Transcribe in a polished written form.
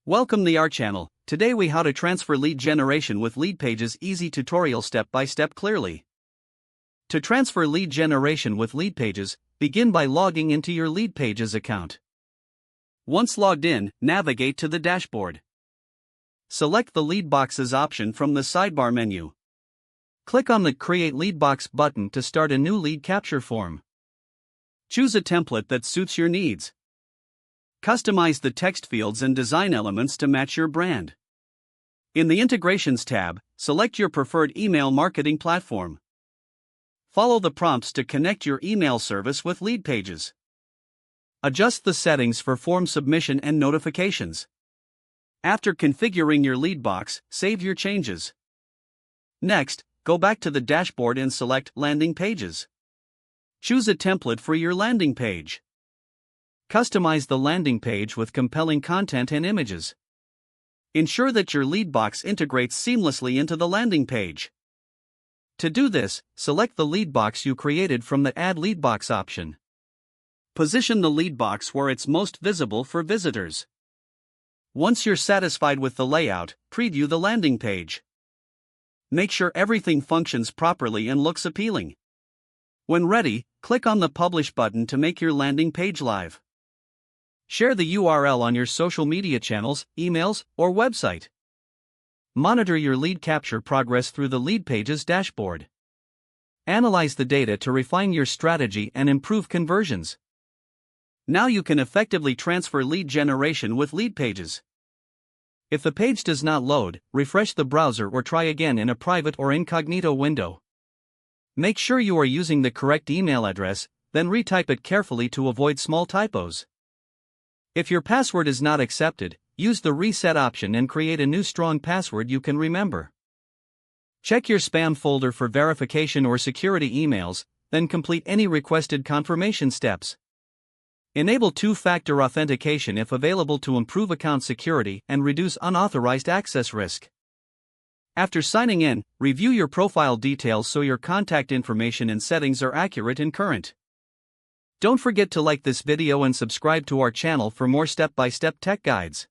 Welcome to our channel. Today we how to transfer lead generation with Leadpages easy tutorial step by step clearly. To transfer lead generation with Leadpages, begin by logging into your Leadpages account. Once logged in, navigate to the dashboard. Select the lead boxes option from the sidebar menu. Click on the Create Lead Box button to start a new lead capture form. Choose a template that suits your needs. Customize the text fields and design elements to match your brand. In the Integrations tab, select your preferred email marketing platform. Follow the prompts to connect your email service with Leadpages. Adjust the settings for form submission and notifications. After configuring your lead box, save your changes. Next, go back to the dashboard and select Landing Pages. Choose a template for your landing page. Customize the landing page with compelling content and images. Ensure that your lead box integrates seamlessly into the landing page. To do this, select the lead box you created from the Add Lead Box option. Position the lead box where it's most visible for visitors. Once you're satisfied with the layout, preview the landing page. Make sure everything functions properly and looks appealing. When ready, click on the Publish button to make your landing page live. Share the URL on your social media channels, emails, or website. Monitor your lead capture progress through the Leadpages dashboard. Analyze the data to refine your strategy and improve conversions. Now you can effectively transfer lead generation with Leadpages. If the page does not load, refresh the browser or try again in a private or incognito window. Make sure you are using the correct email address, then retype it carefully to avoid small typos. If your password is not accepted, use the reset option and create a new strong password you can remember. Check your spam folder for verification or security emails, then complete any requested confirmation steps. Enable two-factor authentication if available to improve account security and reduce unauthorized access risk. After signing in, review your profile details so your contact information and settings are accurate and current. Don't forget to like this video and subscribe to our channel for more step-by-step tech guides.